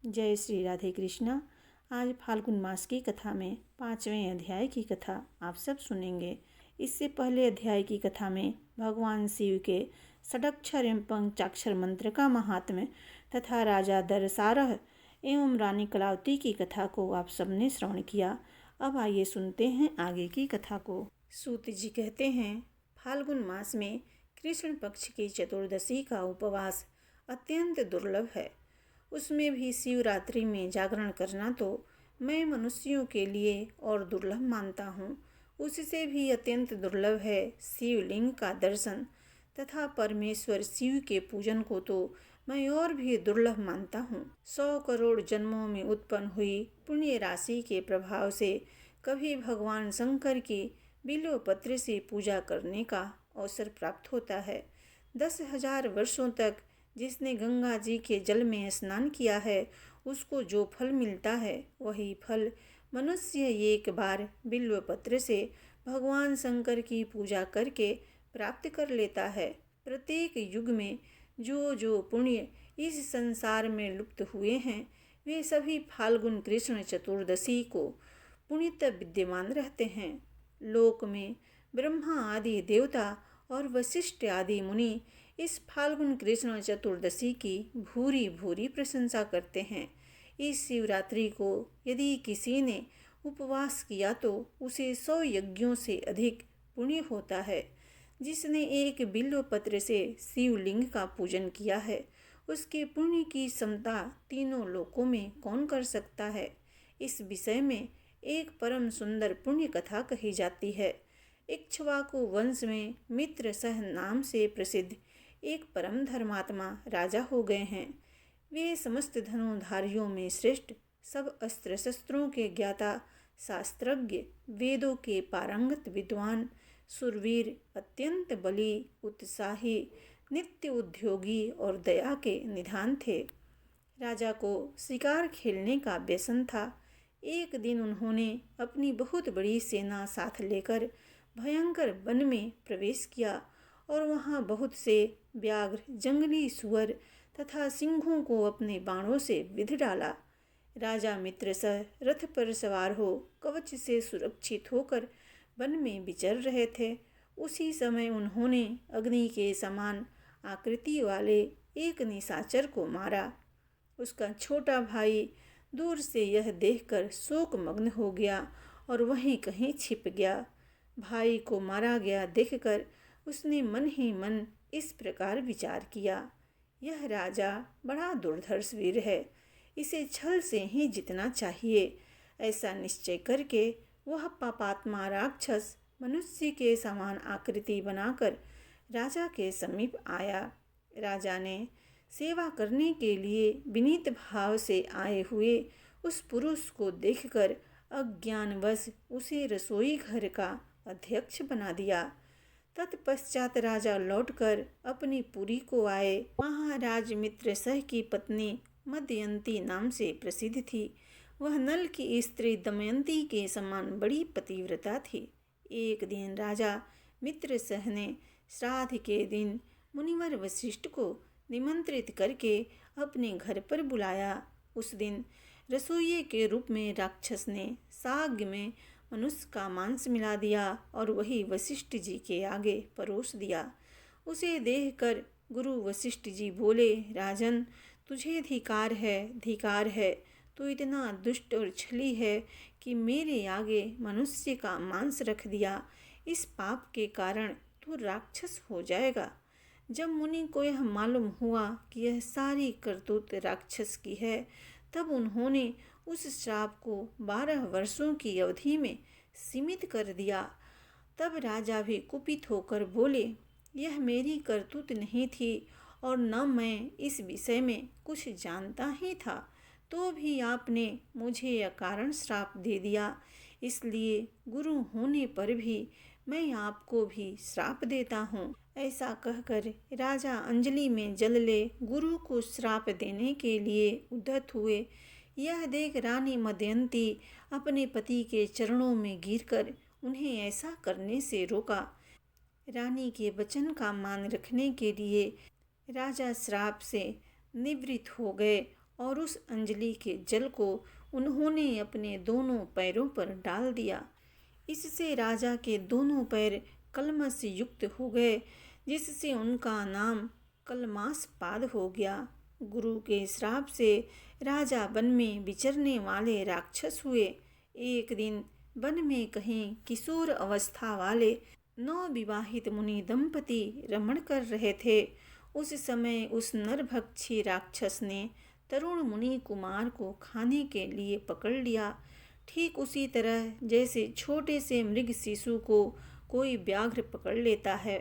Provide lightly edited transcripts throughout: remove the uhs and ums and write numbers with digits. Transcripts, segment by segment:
जय श्री राधे कृष्णा। आज फाल्गुन मास की कथा में 5वें अध्याय की कथा आप सब सुनेंगे। इससे पहले अध्याय की कथा में भगवान शिव के षडक्षर एवं पंचाक्षर मंत्र का महात्म्य तथा राजा दरसारह एवं रानी कलावती की कथा को आप सबने श्रवण किया। अब आइए सुनते हैं आगे की कथा को। सूत जी कहते हैं, फाल्गुन मास में कृष्ण पक्ष की चतुर्दशी का उपवास अत्यंत दुर्लभ है। उसमें भी शिवरात्रि में जागरण करना तो मैं मनुष्यों के लिए और दुर्लभ मानता हूँ। उससे भी अत्यंत दुर्लभ है शिवलिंग का दर्शन तथा परमेश्वर शिव के पूजन को तो मैं और भी दुर्लभ मानता हूँ। 100 करोड़ जन्मों में उत्पन्न हुई पुण्य राशि के प्रभाव से कभी भगवान शंकर की बिल्व पत्र से पूजा करने का अवसर प्राप्त होता है। 10,000 वर्षों तक जिसने गंगा जी के जल में स्नान किया है उसको जो फल मिलता है वही फल मनुष्य एक बार बिल्व पत्र से भगवान शंकर की पूजा करके प्राप्त कर लेता है। प्रत्येक युग में जो जो पुण्य इस संसार में लुप्त हुए हैं वे सभी फाल्गुन कृष्ण चतुर्दशी को पुण्यत विद्यमान रहते हैं। लोक में ब्रह्मा आदि देवता और वशिष्ठ आदि मुनि इस फाल्गुन कृष्ण चतुर्दशी की भूरी भूरी प्रशंसा करते हैं। इस शिवरात्रि को यदि किसी ने उपवास किया तो उसे 100 यज्ञों से अधिक पुण्य होता है। जिसने एक बिल्व पत्र से शिवलिंग का पूजन किया है उसके पुण्य की समता तीनों लोकों में कौन कर सकता है। इस विषय में एक परम सुंदर पुण्य कथा कही जाती है। इक्ष्वाकु वंश में मित्र सह नाम से प्रसिद्ध एक परम धर्मात्मा राजा हो गए हैं। वे समस्त धनुधारियों में श्रेष्ठ, सब अस्त्र शस्त्रों के ज्ञाता, शास्त्रज्ञ, वेदों के पारंगत विद्वान, सुरवीर, अत्यंत बली, उत्साही, नित्य उद्योगी और दया के निधान थे। राजा को शिकार खेलने का व्यसन था। एक दिन उन्होंने अपनी बहुत बड़ी सेना साथ लेकर भयंकर वन में प्रवेश किया और वहाँ बहुत से व्याघ्र, जंगली सुअर तथा सिंहों को अपने बाणों से विध डाला। राजा मित्र सह रथ पर सवार हो कवच से सुरक्षित होकर वन में विचर रहे थे। उसी समय उन्होंने अग्नि के समान आकृति वाले एक निशाचर को मारा। उसका छोटा भाई दूर से यह देखकर शोकमग्न हो गया और वहीं कहीं छिप गया। भाई को मारा गया देखकर उसने मन ही मन इस प्रकार विचार किया, यह राजा बड़ा दुर्धर्ष वीर है, इसे छल से ही जीतना चाहिए। ऐसा निश्चय करके वह पापात्मा राक्षस मनुष्य के समान आकृति बनाकर राजा के समीप आया। राजा ने सेवा करने के लिए विनीत भाव से आए हुए उस पुरुष को देखकर अज्ञानवश उसे रसोई घर का अध्यक्ष बना दिया। तत्पश्चात राजा लौटकर अपनी पुरी को आए। महाराज मित्र सह की पत्नी मदयंती नाम से प्रसिद्ध थी। वह नल की स्त्री दमयंती के समान बड़ी पतिव्रता थी। एक दिन राजा मित्र सह ने श्राद्ध के दिन मुनिवर वशिष्ठ को निमंत्रित करके अपने घर पर बुलाया। उस दिन रसोइये के रूप में राक्षस ने साग में मनुष्य का मांस मिला दिया और वही वशिष्ठ जी के आगे परोस दिया। उसे देखकर गुरु वशिष्ठ जी बोले, राजन, तुझे धिकार है, तू इतना दुष्ट और छली है कि मेरे आगे मनुष्य का मांस रख दिया। इस पाप के कारण तू राक्षस हो जाएगा। जब मुनि को यह मालूम हुआ कि यह सारी करतूत राक्षस की है तब उन्होंने उस श्राप को 12 वर्षों की अवधि में सीमित कर दिया। तब राजा भी कुपित होकर बोले, यह मेरी करतूत नहीं थी और न मैं इस विषय में कुछ जानता ही था, तो भी आपने मुझे अकारण श्राप दे दिया। इसलिए गुरु होने पर भी मैं आपको भी श्राप देता हूँ। ऐसा कहकर राजा अंजलि में जल ले गुरु को श्राप देने के लिए उद्यत हुए। यह देख रानी मदयंती अपने पति के चरणों में गिरकर उन्हें ऐसा करने से रोका। रानी के वचन का मान रखने के लिए राजा श्राप से निवृत्त हो गए और उस अंजलि के जल को उन्होंने अपने दोनों पैरों पर डाल दिया। इससे राजा के दोनों पैर कलमश युक्त हो गए, जिससे उनका नाम कलमासपाद हो गया। गुरु के श्राप से राजा वन में विचरने वाले राक्षस हुए। एक दिन वन में कहीं किशोर अवस्था वाले नवविवाहित मुनि दंपति रमण कर रहे थे। उस समय उस नरभक्षी राक्षस ने तरुण मुनि कुमार को खाने के लिए पकड़ लिया। ठीक उसी तरह जैसे छोटे से मृग शिशु को कोई व्याघ्र पकड़ लेता है।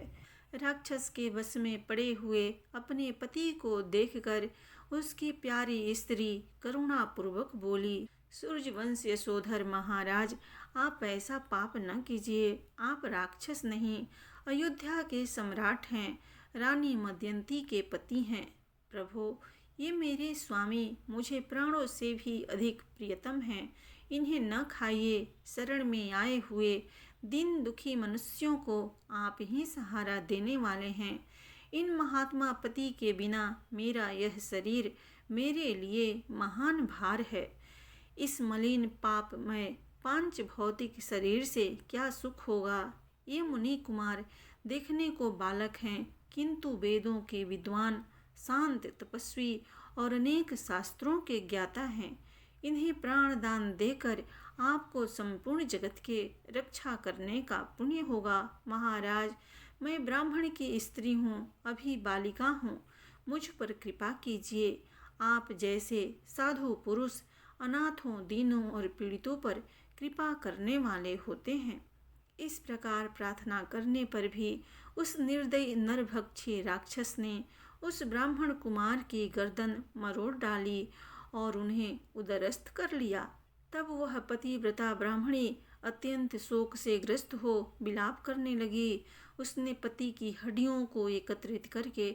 राक्षस के वश में पड़े हुए अपने पति को देखकर उसकी प्यारी स्त्री करुणापूर्वक बोली, सूर्यवंश यशोधर महाराज, आप ऐसा पाप न कीजिए। आप राक्षस नहीं, अयोध्या के सम्राट हैं, रानी मदयंती के पति हैं। प्रभु, ये मेरे स्वामी मुझे प्राणों से भी अधिक प्रियतम हैं। इन्हें न खाइए। शरण में आए हुए दीन दुखी मनुष्यों को आप ही सहारा देने वाले हैं। इन महात्मा पति के बिना मेरा यह शरीर मेरे लिए महान भार है। इस मलिन पापमय पांच भौतिक शरीर से क्या सुख होगा। ये मुनि कुमार देखने को बालक हैं, किंतु वेदों के विद्वान, शांत, तपस्वी और अनेक शास्त्रों के ज्ञाता हैं। इन्हें प्राण दान देकर आपको संपूर्ण जगत के रक्षा करने का पुण्य होगा। महाराज, मैं ब्राह्मण की स्त्री हूँ, अभी बालिका हूँ, मुझ पर कृपा कीजिए। आप जैसे साधु पुरुष अनाथों, दीनों और पीड़ितों पर कृपा करने वाले होते हैं। इस प्रकार प्रार्थना करने पर भी उस निर्दयी नरभक्षी राक्षस ने उस ब्राह्मण कुमार की गर्दन मरोड़ डाली और उन्हें उदरस्त कर लिया। तब वह पतिव्रता ब्राह्मणी अत्यंत शोक से ग्रस्त हो विलाप करने लगी। उसने पति की हड्डियों को एकत्रित करके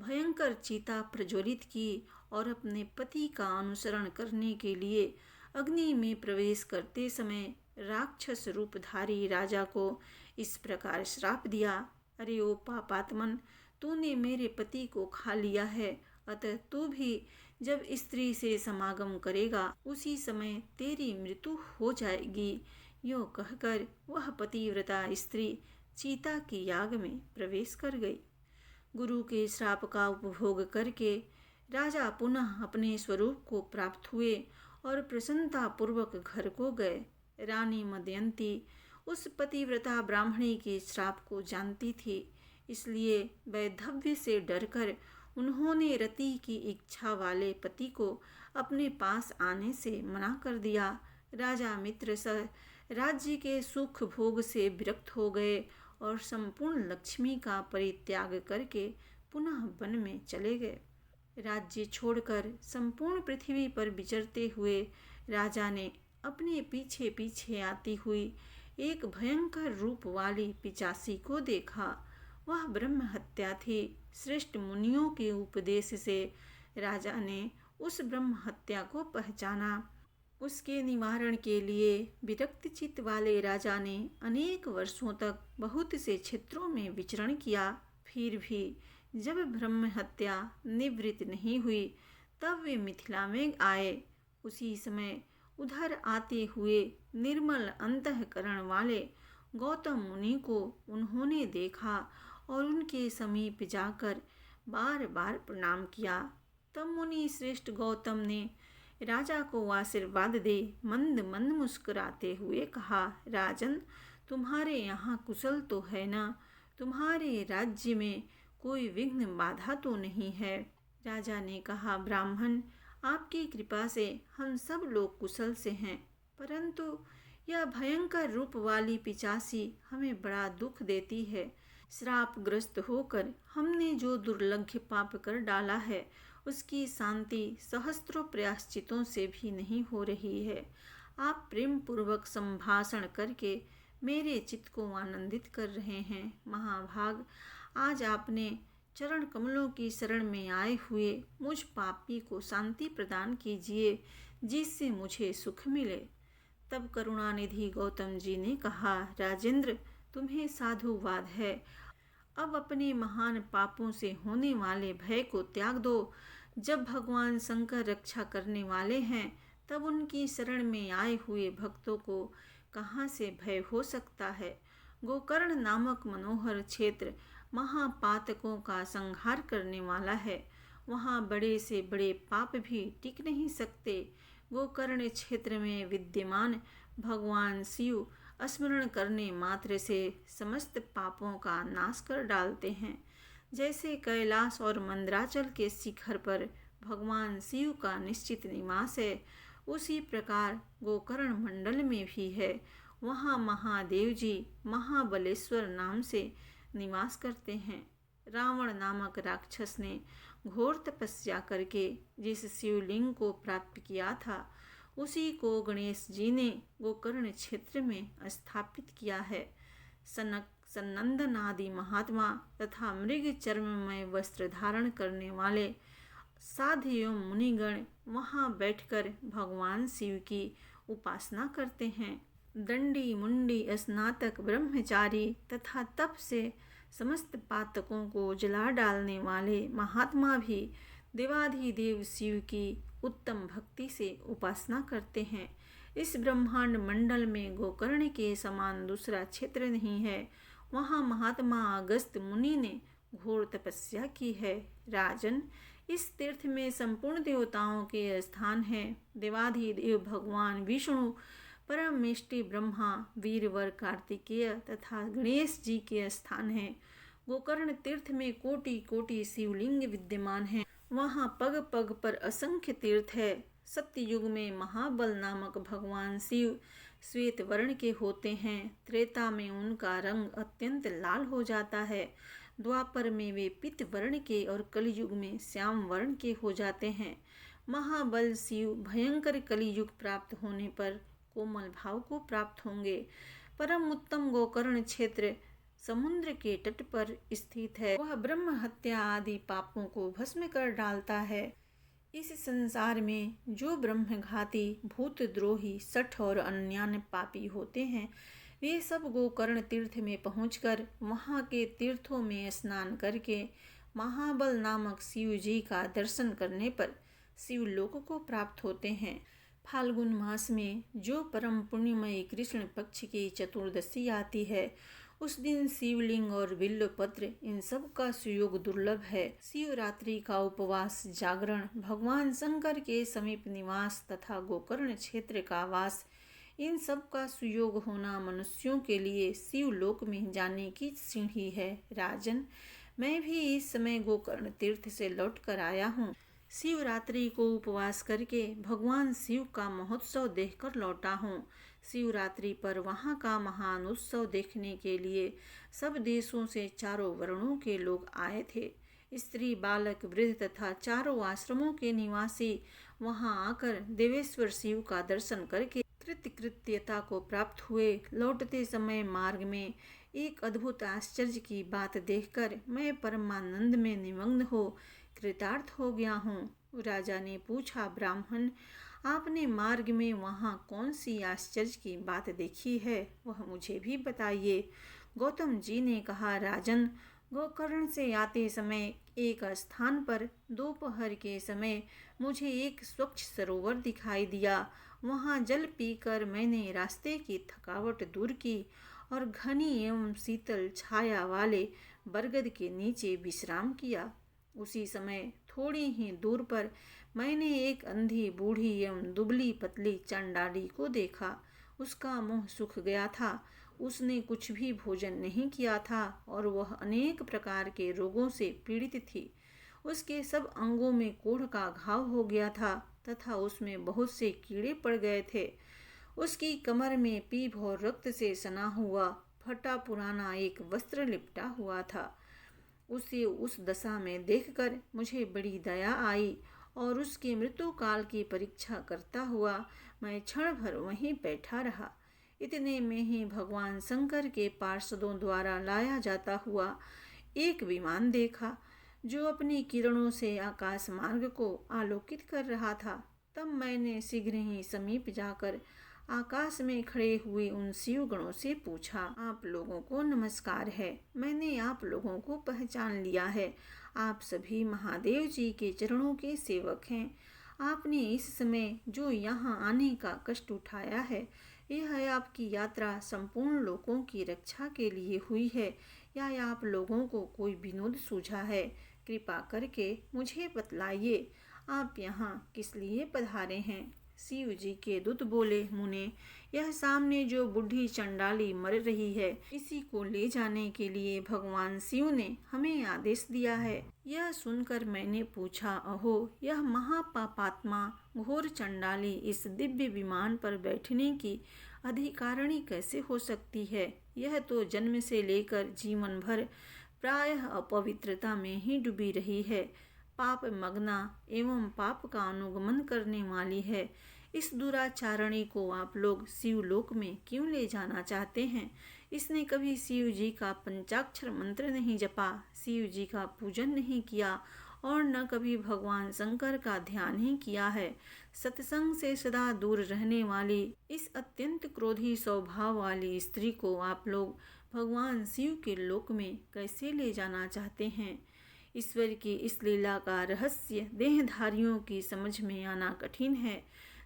भयंकर चिता प्रज्वलित की और अपने पति का अनुसरण करने के लिए अग्नि में प्रवेश करते समय राक्षस रूपधारी राजा को इस प्रकार श्राप दिया, अरे ओ पापात्मन, तूने मेरे पति को खा लिया है, अतः तू भी जब स्त्री से समागम करेगा उसी समय तेरी मृत्यु हो जाएगी। यो कहकर वह पतिव्रता स्त्री चीता की याग में प्रवेश कर गई। गुरु के श्राप का उपभोग करके राजा पुनः अपने स्वरूप को प्राप्त हुए और प्रसन्नता पूर्वक घर को गए। रानी मदयंती उस पतिव्रता ब्राह्मणी के श्राप को जानती थी, इसलिए वैधव्य से डरकर उन्होंने रति की इच्छा वाले पति को अपने पास आने से मना कर दिया। राजा मित्र सह राज्य के सुख भोग से विरक्त हो गए और संपूर्ण लक्ष्मी का परित्याग करके पुनः वन में चले गए। राज्य छोड़कर संपूर्ण पृथ्वी पर विचरते हुए राजा ने अपने पीछे पीछे आती हुई एक भयंकर रूप वाली पिचासी को देखा। वह ब्रह्म हत्या थी। श्रेष्ठ मुनियों के उपदेश से राजा ने उस ब्रह्म हत्या को पहचाना। उसके निवारण के लिए विरक्त चित्त वाले राजा ने अनेक वर्षों तक बहुत से क्षेत्रों में विचरण किया। फिर भी जब ब्रह्म हत्या निवृत्त नहीं हुई तब वे मिथिला में आए। उसी समय उधर आते हुए निर्मल अंतःकरण वाले गौतम मुनि को उन्होंने देखा और उनके समीप जाकर बार बार प्रणाम किया। तब मुनि श्रेष्ठ गौतम ने राजा को आशीर्वाद दे मंद मंद मुस्कुराते हुए कहा, राजन, तुम्हारे यहाँ कुशल तो है ना? तुम्हारे राज्य में कोई विघ्न बाधा तो नहीं है? राजा ने कहा, ब्राह्मण, आपकी कृपा से हम सब लोग कुशल से हैं, परंतु यह भयंकर रूप वाली पिचासी हमें बड़ा दुख देती है। श्रापग्रस्त होकर हमने जो दुर्लभ पाप कर डाला है उसकी शांति सहस्त्रों प्रायश्चितों से भी नहीं हो रही है। आप प्रेम पूर्वक संभाषण करके मेरे चित्त को आनंदित कर रहे हैं। महाभाग, आज आपने चरण कमलों की शरण में आए हुए मुझ पापी को शांति प्रदान कीजिए, जिससे मुझे सुख मिले। तब करुणानिधि गौतम जी ने कहा, राजेंद्र, तुम्हें साधुवाद है। अब अपने महान पापों से होने वाले भय को त्याग दो। जब भगवान शंकर रक्षा करने वाले हैं, तब उनकी शरण में आए हुए भक्तों को कहाँ से भय हो सकता है। गोकर्ण नामक मनोहर क्षेत्र महापातकों का संहार करने वाला है। वहाँ बड़े से बड़े पाप भी टिक नहीं सकते। गोकर्ण क्षेत्र में विद्यमान भगवान शिव स्मरण करने मात्र से समस्त पापों का नाश कर डालते हैं। जैसे कैलाश और मंदराचल के शिखर पर भगवान शिव का निश्चित निवास है, उसी प्रकार गोकर्ण मंडल में भी है। वहाँ महादेव जी महाबलेश्वर नाम से निवास करते हैं। रावण नामक राक्षस ने घोर तपस्या करके जिस शिवलिंग को प्राप्त किया था, उसी को गणेश जी ने गोकर्ण क्षेत्र में स्थापित किया है। सनंदन आदि महात्मा तथा मृग चर्ममय वस्त्र धारण करने वाले साधु एवं मुनिगण वहाँ बैठकर भगवान शिव की उपासना करते हैं। दंडी मुंडी स्नातक ब्रह्मचारी तथा तप से समस्त पातकों को जला डालने वाले महात्मा भी देवाधिदेव शिव की उत्तम भक्ति से उपासना करते हैं। इस ब्रह्मांड मंडल में गोकर्ण के समान दूसरा क्षेत्र नहीं है। वहाँ महात्मा अगस्त्य मुनि ने घोर तपस्या की है। राजन, इस तीर्थ में संपूर्ण देवताओं के स्थान है। देवाधिदेव भगवान विष्णु, परम इष्टि ब्रह्मा, वीरवर कार्तिकेय तथा गणेश जी के स्थान है। गोकर्ण तीर्थ में कोटि कोटि शिवलिंग विद्यमान हैं। वहाँ पग पग पर असंख्य तीर्थ है। सत्ययुग में महाबल नामक भगवान शिव श्वेत वर्ण के होते हैं। त्रेता में उनका रंग अत्यंत लाल हो जाता है। द्वापर में वे पीत वर्ण के और कलयुग में श्याम वर्ण के हो जाते हैं। महाबल शिव भयंकर कलियुग प्राप्त होने पर कोमल भाव को प्राप्त होंगे। परम उत्तम गोकर्ण क्षेत्र समुद्र के तट पर स्थित है। वह ब्रह्म हत्या आदि पापों को भस्म कर डालता है। इस संसार में जो ब्रह्मघाती, भूतद्रोही, शठ और अन्यान्य पापी होते हैं, वे सब गोकर्ण तीर्थ में पहुंचकर वहाँ के तीर्थों में स्नान करके महाबल नामक शिव जी का दर्शन करने पर शिवलोक को प्राप्त होते हैं। फाल्गुन मास में जो परम पुण्यमयी कृष्ण पक्ष की चतुर्दशी आती है, उस दिन शिवलिंग और बिल्वपत्र इन सब का सुयोग दुर्लभ है। शिवरात्रि का उपवास, जागरण, भगवान शंकर के समीप निवास तथा गोकर्ण क्षेत्र का वास, इन सब का सुयोग होना मनुष्यों के लिए शिवलोक में जाने की सीढ़ी है। राजन, मैं भी इस समय गोकर्ण तीर्थ से लौट कर आया हूँ। शिवरात्रि को उपवास करके भगवान शिव का महोत्सव देखकर लौटा हूँ। शिवरात्रि पर वहाँ का महान उत्सव देखने के लिए सब देशों से चारों वर्णों के लोग आए थे। स्त्री, बालक, वृद्ध तथा चारों आश्रमों के निवासी वहाँ आकर देवेश्वर शिव का दर्शन करके कृतकृत्यता को प्राप्त हुए। लौटते समय मार्ग में एक अद्भुत आश्चर्य की बात देखकर मैं परमानंद में निमग्न हो कृतार्थ हो गया हूँ। राजा ने पूछा, ब्राह्मण, आपने मार्ग में वहाँ कौन सी आश्चर्य की बात देखी है, वह मुझे भी बताइए। गौतम जी ने कहा, राजन, गोकर्ण से आते समय एक स्थान पर दोपहर के समय मुझे एक स्वच्छ सरोवर दिखाई दिया। वहाँ जल पीकर मैंने रास्ते की थकावट दूर की और घनी एवं शीतल छाया वाले बरगद के नीचे विश्राम किया। उसी समय थोड़ी ही दूर पर मैंने एक अंधी, बूढ़ी एवं दुबली पतली चंडाली को देखा। उसका मुंह सूख गया था। उसने कुछ भी भोजन नहीं किया था और वह अनेक प्रकार के रोगों से पीड़ित थी। उसके सब अंगों में कोढ़ का घाव हो गया था तथा उसमें बहुत से कीड़े पड़ गए थे। उसकी कमर में पीप और रक्त से सना हुआ फटा पुराना एक वस्त्र लिपटा हुआ था। उसे उस दशा में देखकर मुझे बड़ी दया आई और उसके मृत्यु काल की परीक्षा करता हुआ मैं क्षण भर वहीं बैठा रहा। इतने में ही भगवान शंकर के पार्षदों द्वारा लाया जाता हुआ एक विमान देखा, जो अपनी किरणों से आकाश मार्ग को आलोकित कर रहा था। तब मैंने शीघ्र ही समीप जाकर आकाश में खड़े हुए उन शिव गणों से पूछा, आप लोगों को नमस्कार है। मैंने आप लोगों को पहचान लिया है। आप सभी महादेव जी के चरणों के सेवक हैं। आपने इस समय जो यहाँ आने का कष्ट उठाया है, यह आपकी यात्रा संपूर्ण लोगों की रक्षा के लिए हुई है या आप लोगों को कोई विनोद सूझा है? कृपा करके मुझे बतलाइए, आप यहाँ किस लिए पधारे हैं? शिव जी के दूत बोले, मुने, यह सामने जो बूढ़ी चंडाली मर रही है, इसी को ले जाने के लिए भगवान शिव ने हमें आदेश दिया है। यह सुनकर मैंने पूछा, अहो, यह महापापात्मा घोर चंडाली इस दिव्य विमान पर बैठने की अधिकारिणी कैसे हो सकती है? यह तो जन्म से लेकर जीवन भर प्रायः अपवित्रता में ही डूबी रही है, पाप मग्ना एवं पाप का अनुगमन करने वाली है। इस दुराचारणी को आप लोग शिवलोक में क्यों ले जाना चाहते हैं? इसने कभी शिव जी का पंचाक्षर मंत्र नहीं जपा, शिव जी का पूजन नहीं किया और न कभी भगवान शंकर का ध्यान ही किया है। सत्संग से सदा दूर रहने वाली इस अत्यंत क्रोधी स्वभाव वाली स्त्री को आप लोग भगवान शिव के लोक में कैसे ले जाना चाहते हैं? ईश्वर की इस लीला का रहस्य देहधारियों की समझ में आना कठिन है,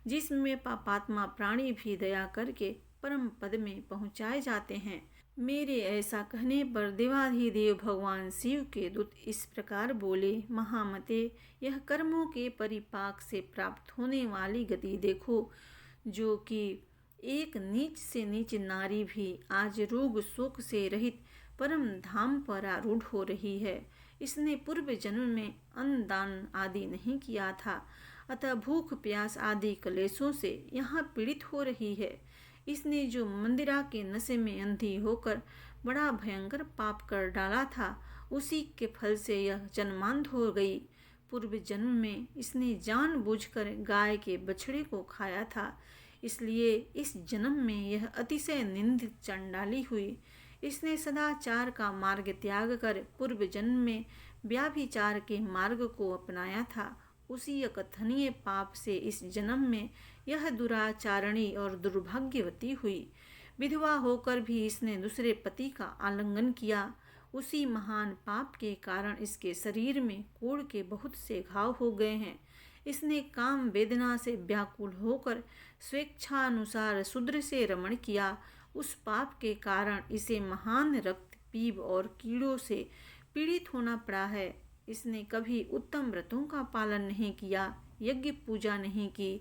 जिसमें पापात्मा प्राणी भी दया करके परम पद में पहुँचाए जाते हैं। मेरे ऐसा कहने पर देवाधिदेव भगवान शिव के दूत इस प्रकार बोले, महामते, यह कर्मों के परिपाक से प्राप्त होने वाली गति देखो, जो कि एक नीच से नीच नारी भी आज रोग शोक से रहित परम धाम पर आरूढ़ हो रही है। इसने पूर्व जन्म में अन्न दान आदि नहीं किया था, अतः भूख प्यास आदि क्लेशों से यहाँ पीड़ित हो रही है। इसने जो मंदिरा के नशे में अंधी होकर बड़ा भयंकर पाप कर डाला था, उसी के फल से यह जन्मांध हो गई। पूर्व जन्म में इसने जानबूझकर गाय के बछड़े को खाया था, इसलिए इस जन्म में यह अतिशय निंदित चंडाली हुई। इसने सदाचार का मार्ग त्याग कर पूर्व जन्म में व्याभिचार के मार्ग को अपनाया था। उसी अकथनीय पाप से इस जन्म में यह दुराचारणी और दुर्भाग्यवती हुई। विधवा होकर भी इसने दूसरे पति का आलिंगन किया। उसी महान पाप के कारण इसके शरीर में कोढ़ के बहुत से घाव हो गए हैं। इसने काम वेदना से व्याकुल होकर स्वेच्छानुसार शूद्र से रमण किया। उस पाप के कारण इसे महान रक्त पीप और कीड़ों से पीड़ित होना पड़ा है। इसने कभी उत्तम व्रतों का पालन नहीं किया, यज्ञ पूजा नहीं की,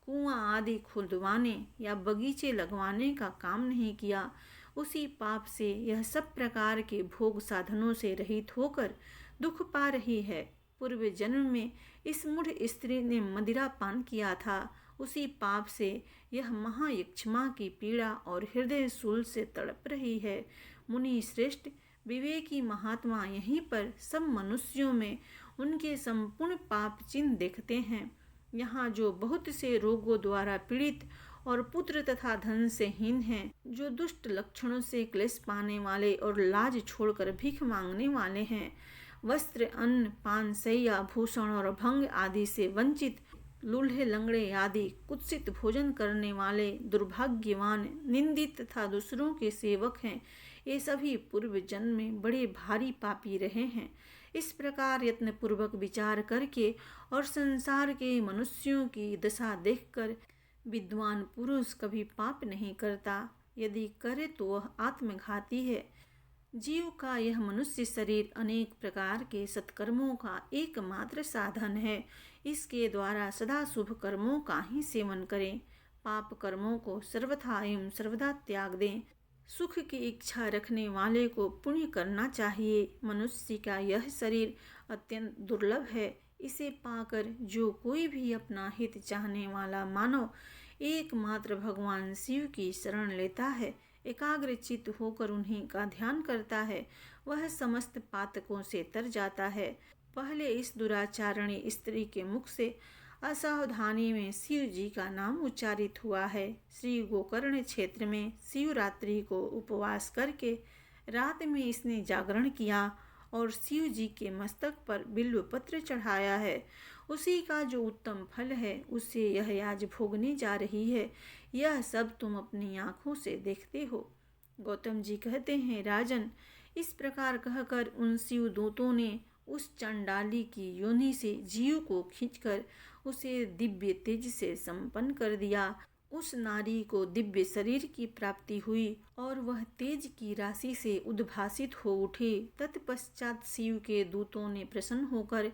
कुआं आदि खुदवाने या बगीचे लगवाने का काम नहीं किया। उसी पाप से यह सब प्रकार के भोग साधनों से रहित होकर दुख पा रही है। पूर्व जन्म में इस मूढ़ स्त्री ने मदिरा पान किया था। उसी पाप से यह महायक्षमा की पीड़ा और हृदय शूल से तड़प रही है। मुनि श्रेष्ठ, विवेकी महात्मा यहीं पर सब मनुष्यों में उनके संपूर्ण पाप चिन्ह देखते हैं। यहाँ जो बहुत से रोगों द्वारा पीड़ित और पुत्र तथा धन से हीन हैं, जो दुष्ट लक्षणों से क्लेश पाने वाले और लाज छोड़कर भीख मांगने वाले हैं, वस्त्र, अन्न, पान, शैया, भूषण और भंग आदि से वंचित, लूल्हे लंगड़े आदि कुत्सित भोजन करने वाले, दुर्भाग्यवान, निंदित तथा दूसरों के सेवक हैं, ये सभी पूर्व जन्म में बड़े भारी पापी रहे हैं। इस प्रकार यत्नपूर्वक विचार करके और संसार के मनुष्यों की दशा देखकर विद्वान पुरुष कभी पाप नहीं करता, यदि करे तो वह आत्मघाती है। जीव का यह मनुष्य शरीर अनेक प्रकार के सत्कर्मों का एकमात्र साधन है। इसके द्वारा सदा शुभ कर्मों का ही सेवन करें, पाप कर्मों को सर्वथा एवं सर्वदा त्याग दें। सुख की इच्छा रखने वाले को पुण्य करना चाहिए। मनुष्य का यह शरीर अत्यंत दुर्लभ है। इसे पाकर जो कोई भी अपना हित चाहने वाला मानव एकमात्र भगवान शिव की शरण लेता है, एकाग्र चित्त होकर उन्हीं का ध्यान करता है, वह समस्त पातकों से तर जाता है। पहले इस दुराचारणी स्त्री के मुख से असावधानी में शिव जी का नाम उच्चारित हुआ है। श्री गोकर्ण क्षेत्र में शिवरात्रि को उपवास करके रात में इसने जागरण किया और शिव जी के मस्तक पर बिल्व पत्र चढ़ाया है। उसी का जो उत्तम फल है, उसे यह आज भोगने जा रही है। यह सब तुम अपनी आँखों से देखते हो। गौतम जी कहते हैं, राजन, इस प्रकार कहकर उन शिव दूतों ने उस चंडाली की योनि से जीव को खींचकर उसे दिव्य तेज से संपन्न कर दिया। उस नारी को दिव्य शरीर की प्राप्ति हुई और वह तेज की राशि से उद्भासित हो उठी। तत्पश्चात शिव के दूतों ने प्रसन्न होकर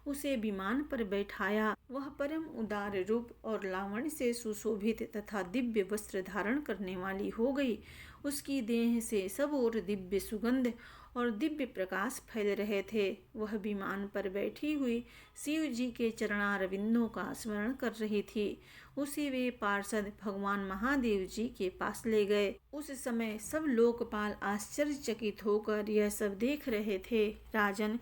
उसे विमान पर बैठाया। वह परम उदार रूप और लावण्य से सुशोभित तथा दिव्य वस्त्र धारण करने वाली हो गई। उसकी देह से सब ओर दिव्य सुगंध और दिव्य प्रकाश फैल रहे थे। वह विमान पर बैठी हुई शिव जी के चरणारविंदों का स्मरण कर रही थी। उसे वे पार्षद भगवान महादेव जी के पास ले गए। उस समय सब लोकपाल आश्चर्यचकित होकर यह सब देख रहे थे। राजन,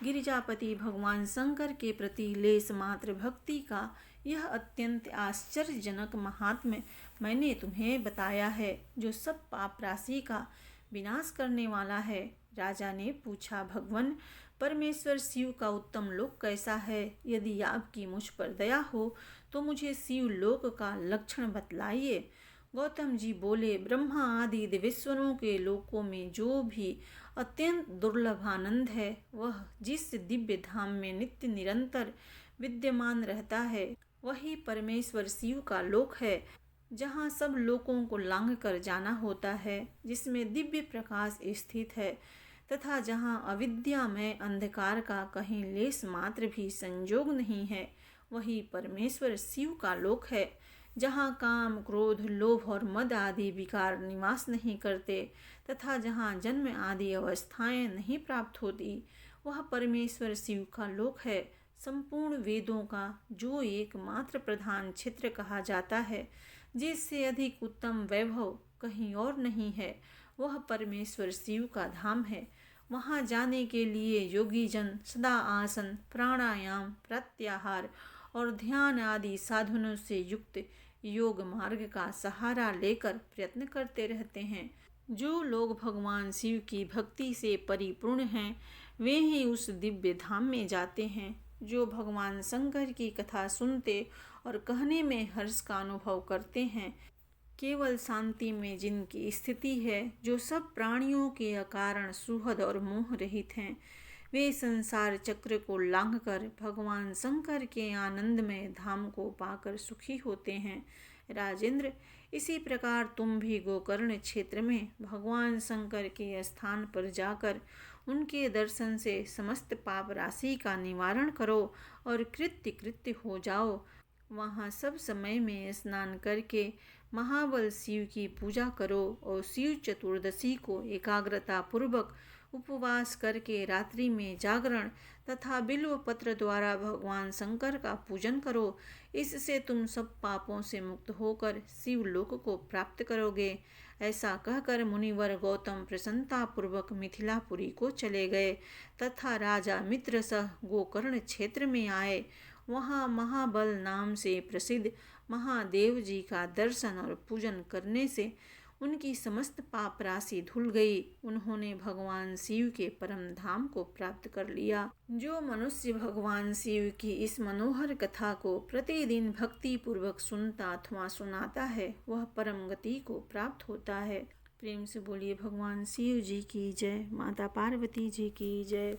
गिरिजापति भगवान शंकर के प्रति लेस मात्र भक्ति का यह अत्यंत आश्चर्यजनक महात्म्य मैंने तुम्हें बताया है, जो सब पाप राशि का विनाश करने वाला है। राजा ने पूछा, भगवान, परमेश्वर शिव का उत्तम लोक कैसा है? यदि आपकी मुझ पर दया हो तो मुझे शिव लोक का लक्षण बतलाइए। गौतम जी बोले, ब्रह्मा आदि देवेश्वरों के लोकों में जो भी अत्यंत दुर्लभ आनंद है, वह जिस दिव्य धाम में नित्य निरंतर विद्यमान रहता है, वही परमेश्वर शिव का लोक है, जहाँ सब लोकों को लांघ कर जाना होता है, जिसमें दिव्य प्रकाश स्थित है तथा जहाँ अविद्या में अंधकार का कहीं लेस मात्र भी संयोग नहीं है, वही परमेश्वर शिव का लोक है, जहाँ काम, क्रोध, लोभ और मद आदि विकार निवास नहीं करते तथा जहाँ जन्म आदि अवस्थाएं नहीं प्राप्त होती, वह परमेश्वर शिव का लोक है। संपूर्ण वेदों का जो एकमात्र प्रधान क्षेत्र कहा जाता है, जिससे अधिक उत्तम वैभव कहीं और नहीं है, वह परमेश्वर शिव का धाम है। वहाँ जाने के लिए योगी जन सदा आसन, प्राणायाम, प्रत्याहार और ध्यान आदि साधनों से युक्त योग मार्ग का सहारा लेकर प्रयत्न करते रहते हैं। जो लोग भगवान शिव की भक्ति से परिपूर्ण हैं, वे ही उस दिव्य धाम में जाते हैं। जो भगवान शंकर की कथा सुनते और कहने में हर्ष का अनुभव करते हैं, केवल शांति में जिनकी स्थिति है, जो सब प्राणियों के अकारण सुहद और मोह रहित हैं, वे संसार चक्र को लांघकर भगवान शंकर के आनंदमय धाम को पाकर सुखी होते हैं। राजेंद्र, इसी प्रकार तुम भी गोकर्ण क्षेत्र में भगवान शंकर के स्थान पर जाकर उनके दर्शन से समस्त पाप राशि का निवारण करो और कृत्य हो जाओ। वहाँ सब समय में स्नान करके महाबल शिव की पूजा करो और शिव चतुर्दशी को एकाग्रता पूर्वक उपवास करके रात्रि में जागरण तथा बिल्व पत्र द्वारा भगवान शंकर का पूजन करो। इससे तुम सब पापों से मुक्त होकर शिव लोक को प्राप्त करोगे। ऐसा कहकर मुनिवर गौतम प्रसन्नता पूर्वक मिथिलापुरी को चले गए तथा राजा मित्र सह गोकर्ण क्षेत्र में आए। वहाँ महाबल नाम से प्रसिद्ध महादेव जी का दर्शन और पूजन करने से उनकी समस्त पाप राशि धुल गई। उन्होंने भगवान शिव के परम धाम को प्राप्त कर लिया। जो मनुष्य भगवान शिव की इस मनोहर कथा को प्रतिदिन भक्ति पूर्वक सुनता अथवा सुनाता है, वह परम गति को प्राप्त होता है। प्रेम से बोलिए भगवान शिव जी की जय, माता पार्वती जी की जय।